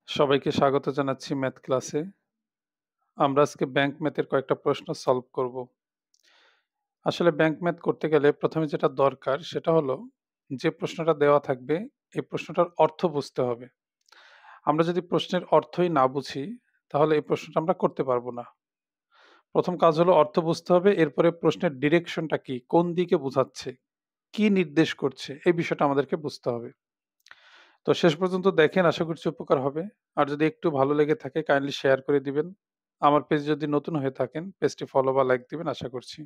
সবাইকে স্বাগত জানাচ্ছি ম্যাথ ক্লাসে। আমরা আজকে ব্যাংক ম্যাথের কয়েকটা প্রশ্ন সলভ করব। আসলে ব্যাংক ম্যাথ করতে গেলে প্রথমে যেটা দরকার সেটা হলো যে প্রশ্নটা দেওয়া থাকবে এই প্রশ্নটার অর্থ বুঝতে হবে। আমরা যদি প্রশ্নের অর্থই না বুঝি তাহলে এই প্রশ্নটা আমরা করতে পারবো না। প্রথম কাজ হলো অর্থ বুঝতে হবে, এরপরে প্রশ্নের ডিরেকশনটা কি, কোন দিকে বোঝাচ্ছে, কি নির্দেশ করছে এই বিষয়টা আমাদেরকে বুঝতে হবে। তো শেষ পর্যন্ত দেখেন, আশা করছি উপকার হবে। আর যদি একটু ভালো লেগে থাকে কাইন্ডলি শেয়ার করে দিবেন। আমার পেজ যদি নতুন হয়ে থাকেন পেজটি ফলো বা লাইক দিবেন আশা করছি।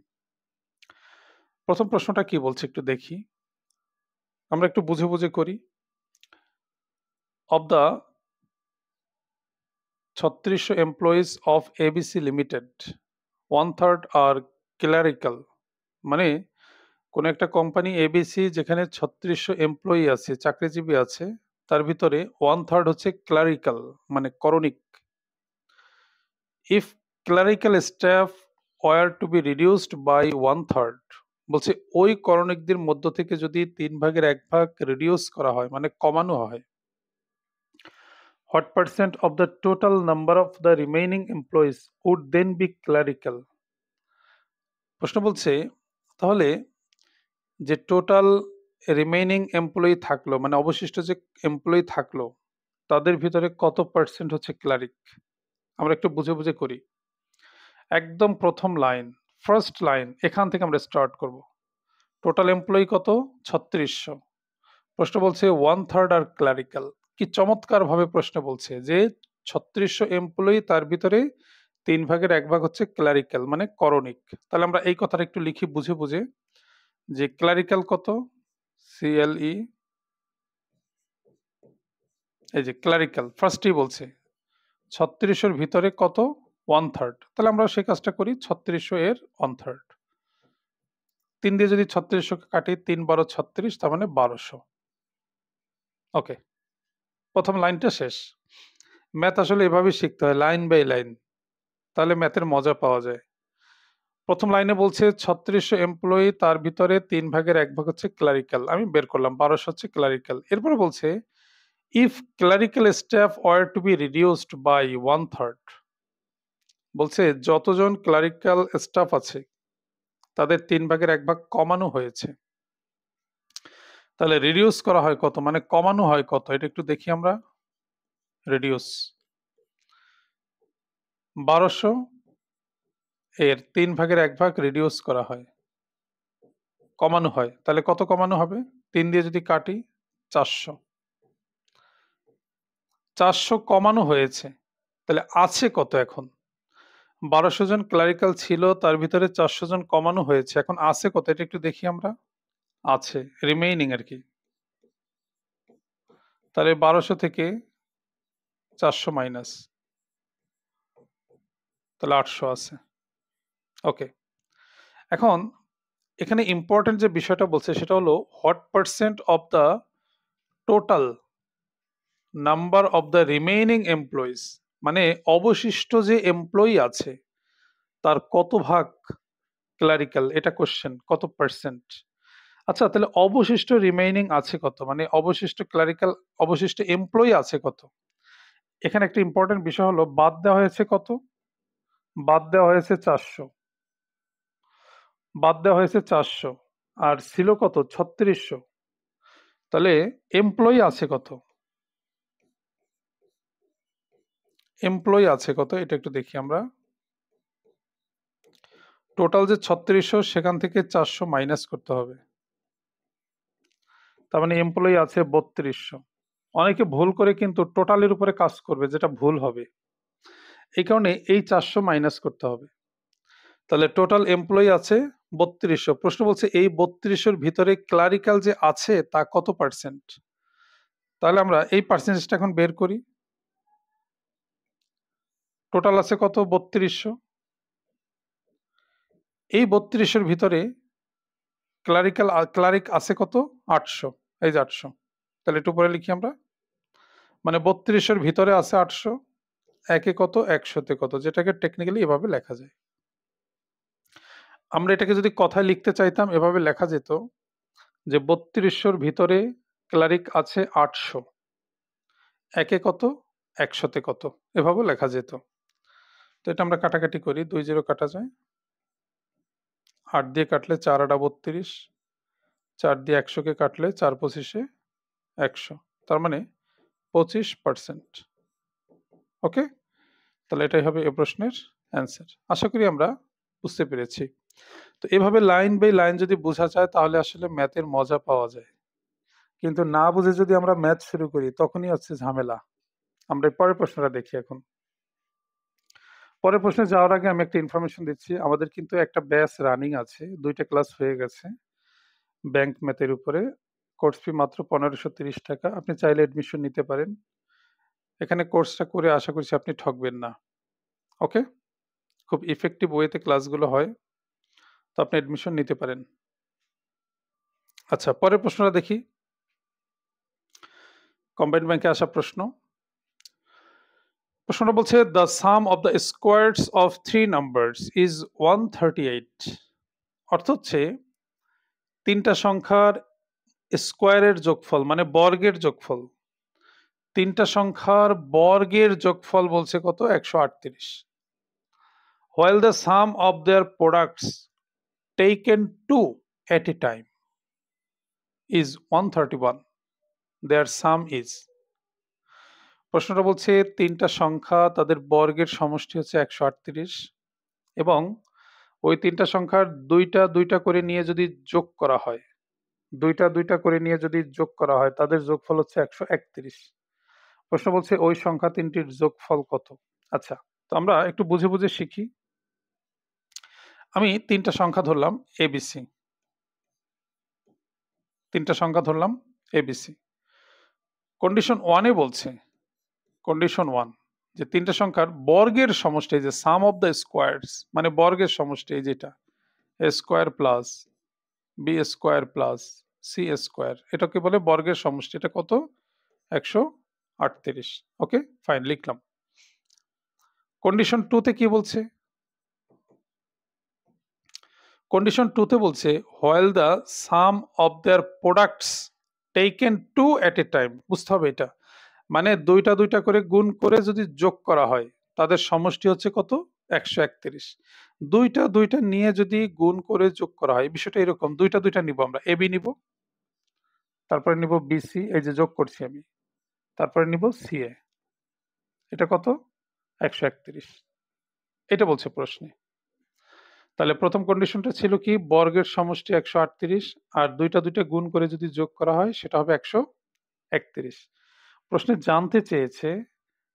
প্রথম প্রশ্নটা কি বলছে একটু দেখি। আমরা একটু বুঝে বুঝে করি। Of the 3600 employees of ABC limited, 1/3 আর ক্লারিক্যাল। মানে কোন একটা কোম্পানি এবিসি যেখানে 3600 এমপ্লয়ি আছে, চাকরিজীবী আছে, তার ভিতরে 1/3 হচ্ছে ক্লারিক্যাল মানে করণিক। If clerical staff were to be reduced by 1/3, বলছে ওই করণিকদের মধ্য থেকে যদি 3/1 রিডিউস করা হয় মানে কমানো হয়, what percent of the total number of the remaining employees would then be clerical? প্রশ্ন বলছে তাহলে যে টোটাল রিমেইনিং এমপ্লয়ি থাকলো মানে অবশিষ্ট যে এমপ্লয়ি থাকলো তাদের ভিতরে কত পার্সেন্ট হচ্ছে ক্লারিক। আমরা একটু বুঝে বুঝে করি। একদম প্রথম লাইন, ফার্স্ট লাইন, এখান থেকে আমরা স্টার্ট করব। টোটাল এমপ্লয়ি কত? 3600। প্রশ্ন বলছে 1/3 আর ক্লারিক্যাল। কি চমৎকার ভাবে প্রশ্ন বলছে যে 3600 এমপ্লয়ি, তার ভিতরে 3/1 হচ্ছে ক্লারিক্যাল মানে করণিক। তাহলে আমরা এই কথাটা একটু লিখি বুঝে বুঝে যে ক্লারিক্যাল কত, CLE, এই যে ক্লারিক্যাল ফার্স্টেই বলছে 3600 ভিতরে কত, 1/3। তাহলে আমরা সেই কাজটা করি, 3600 এর 1/3। 3 দিয়ে যদি 3600 কে কাটি, 3 12 36, তার মানে 1200। ওকে, প্রথম লাইনটা শেষ। ম্যাথ আসলে এভাবেই শিখতে হয়, লাইন বাই লাইন, তাহলে ম্যাথের মজা পাওয়া যায়। প্রথম লাইনে বলছে 3600 এমপ্লয়ি, তার ভিতরে 3/1 হচ্ছে ক্লারিক্যাল, আমি বের করলাম 1200 হচ্ছে ক্লারিক্যাল। এরপরে বলছে if clerical staff were to be reduced by 1/3, বলছে যতজন ক্লারিক্যাল স্টাফ আছে তাদের 3/1 কমানো হয়েছে। তাহলে রিডিউস করা হয় কত মানে কমানো হয় কত, এটা একটু দেখি আমরা। রিডিউস 1200 এর 3/1 রিডিউস করা হয়, কমানো হয়। তাহলে কত কমানো হবে? 3 দিয়ে যদি কাটি, 400। 400 কমানো হয়েছে, তাহলে আছে কত এখন? 1200 জন ক্লারিক্যাল ছিল, তার ভিতরে 400 জন কমানো হয়েছে, এখন আছে কত এটা একটু দেখি আমরা। আছে রিমেইনিং আর কি। তাহলে 1200 থেকে 400 মাইনাস, তাহলে 800 আছে। ওকে, এখন এখানে ইম্পর্টেন্ট যে বিষয়টা বলছে সেটা হলো what percent of the total number of the remaining employees, মানে অবশিষ্ট যে এমপ্লয়ি আছে তার কত ভাগ ক্লারিক্যাল, এটা কোশ্চেন, কত পার্সেন্ট। আচ্ছা, তাহলে অবশিষ্ট রিমেইনিং আছে কত মানে অবশিষ্ট ক্লারিক্যাল, অবশিষ্ট এমপ্লয়ি আছে কত। এখানে একটা ইম্পর্টেন্ট বিষয় হলো বাদ দেওয়া হয়েছে কত, বাদ দেওয়া হয়েছে 400, বাদ দেওয়া হয়েছে 400, আর ছিল কত 3600। তাহলে এমপ্লয়ি আছে কত, এমপ্লয়ি আছে কত এটা একটু দেখি আমরা। টোটাল যে 3600 সেখান থেকে 400 মাইনাস করতে হবে, তার মানে এমপ্লয়ি আছে 3200। অনেকে ভুল করে কিন্তু টোটালের উপরে কাজ করবে, যেটা ভুল হবে। এই কারণে এই 400 মাইনাস করতে হবে। তাহলে টোটাল এমপ্লয়ি আছে 3200। প্রশ্ন বলছে এই 3200-র ভিতরে ক্লারিক্যাল যে আছে তা কত পার্সেন্ট। তাহলে আমরা এই পার্সেন্টেজটা এখন বের করি। টোটাল আছে কত 3200, এই 3200-র ভিতরে ক্লারিক আছে কত 800, এই যে 800। তাহলে একটু পরে লিখি আমরা, মানে 3200-র ভিতরে আছে 800, একে কত 100-তে কত, যেটাকে টেকনিক্যালি এভাবে লেখা যায়। আমরা এটাকে যদি কথায় লিখতে চাইতাম এভাবে লেখা যেত যে 3200-র ভিতরে ক্লারিক আছে 800, একে কত 100-তে কত, এভাবেও লেখা যেত। তো এটা আমরা কাটাকাটি করি, 2 0 কাটা যায়, 8 দিয়ে কাটলে 4 8 32, 4 দিয়ে 100-কে কাটলে 4 25-এ 100, তার মানে 25%। ওকে, তাহলে এটাই হবে এ প্রশ্নের অ্যান্সার। আশা করি আমরা বুঝতে পেরেছি। তো এভাবে লাইন বাই লাইন যদি বোঝা যায় তাহলে আসলে ম্যাথের মজা পাওয়া যায়, কিন্তু না বুঝে যদি আমরা ম্যাথ শুরু করি তখনই হচ্ছে ঝামেলা। আমরা পরের প্রশ্নটা দেখি এখন। পরের প্রশ্নে যাওয়ার আগে আমি একটা ইনফরমেশন দিচ্ছি, আমাদের কিন্তু একটা ব্যাচ রানিং আছে, 2টা ক্লাস হয়ে গেছে ব্যাংক ম্যাথের উপরে। কোর্স ফি মাত্র 1530 টাকা, আপনি চাইলে এডমিশন নিতে পারেন। এখানে কোর্সটা করে আশা করছি আপনি ঠকবেন না। ওকে, খুব ইফেক্টিভ ওয়েতে ক্লাসগুলো হয়, তো আপনি এডমিশন নিতে পারেন। আচ্ছা, পরের প্রশ্নটা দেখি। কম্বাইন্ড ব্যাংকে আসা প্রশ্ন। প্রশ্নটা বলছে the sum of the squares of 3 numbers is 138। অর্থ হচ্ছে 3টা সংখ্যার স্কোয়ারের যোগফল মানে বর্গের যোগফল, 3টা সংখ্যার বর্গের যোগফল বলছে কত, 138। While the sum of their products taken two at a time is 131, their sum is. প্রশ্নটা বলছে 3টা সংখ্যা তাদের বর্গের সমষ্টি হচ্ছে 138 এবং ওই 3টা সংখ্যার দুইটা দুইটা করে নিয়ে যদি যোগ করা হয়, দুইটা দুইটা করে নিয়ে যদি যোগ করা হয় তাদের যোগফল হচ্ছে 131। প্রশ্ন বলছে ওই সংখ্যা 3টির যোগফল কত। আচ্ছা, তো আমরা একটু বুঝে বুঝে শিখি। আমি 3টা সংখ্যা ধরলাম এবিসি, 3টা সংখ্যা ধরলাম এবিসি। কন্ডিশন 1-এ বলছে, কন্ডিশন 1, যে 3টা সংখ্যার বর্গের সমষ্টি, যে সাম অফ দ্য স্কোয়ারস মানে বর্গের সমষ্টি, যেটা A square plus B square plus C square, এটাকে বলে বর্গের সমষ্টি। এটা কত, 138। ওকে ফাইন, লিখলাম। কন্ডিশন 2-তে কি বলছে, কন্ডিশন 2-তে বলছে while the sum of their products taken two at a time. বুঝতে হবে এটা, মানে দুইটা দুইটা করে গুণ করে যদি যোগ করা হয় তাদের সমষ্টি হচ্ছে কত, 131। দুইটা দুইটা নিয়ে যদি গুণ করে যোগ করা হয়, বিষয়টা এরকম, দুইটা দুইটা নিব, আমরা এবি নিব, তারপরে নিব বিসি, এই যে যোগ করছি আমি, তারপরে নিব সিএ, এটা কত, 131। এটা বলছে প্রশ্নে। তাহলে প্রথম কন্ডিশনটা ছিল কি, বর্গের সমষ্টি 138 আর দুইটা দুইটা গুণ করে যদি যোগ করা হয় সেটা হবে 131। প্রশ্নে জানতে চেয়েছে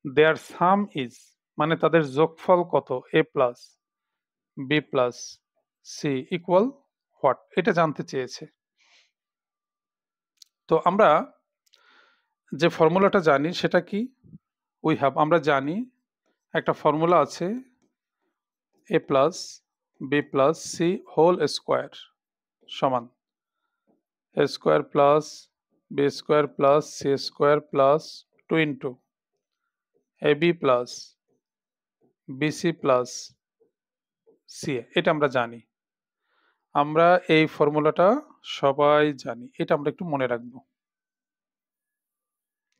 দেয়ার সাম ইজ, মানে তাদের যোগফল কত, A plus B plus C equal what, এটা জানতে চেয়েছে। তো আমরা যে ফর্মুলাটা জানি সেটা কি, উই হ্যাভ, আমরা জানি একটা ফর্মুলা আছে, A plus B plus C whole square সমান A square plus B square plus C square plus 2 into A B plus BC plus C. এটা আমরা জানি, আমরা এই ফর্মুলাটা সবাই জানি, এটা আমরা একটু মনে রাখবো।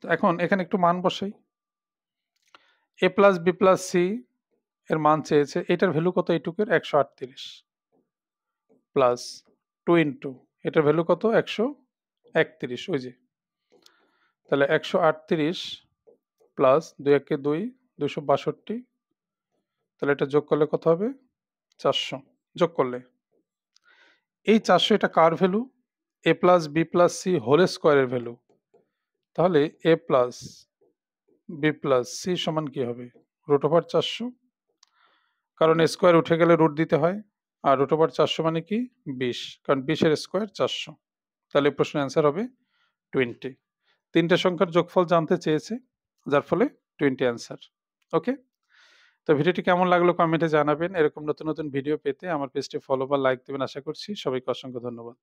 তো এখন এখানে একটু মান বসাই। এ প্লাস বি প্লাস সি এর মান চেয়েছে, এটার ভ্যালু কত, এইটুকের 138 প্লাস 2 ইন্টু এটার ভ্যালু কত, 131, ওই যে, তাহলে 138 প্লাস 2 একে 2, 262, তাহলে এটা যোগ করলে কত হবে, 400। যোগ করলে এই 400, এটা কার value, A plus B plus C whole স্কোয়ারের ভ্যালু। তাহলে A plus B plus C সমান কি হবে, রুট ওভার 400, কারণ স্কোয়ার উঠে গেলে রুট দিতে হয়, আর রুট ওভার 400 মানে কি 20, কারণ 20-এর স্কোয়ার 400। তাহলে প্রশ্নের অ্যান্সার হবে 20। 3টে সংখ্যার যোগফল জানতে চেয়েছে, যার ফলে 20 অ্যান্সার। ওকে, তো ভিডিওটি কেমন লাগলো কমেন্টে জানাবেন। এরকম নতুন নতুন ভিডিও পেতে আমার পেজটি ফলো বা লাইক দেবেন আশা করছি। সবাইকে অসংখ্য ধন্যবাদ।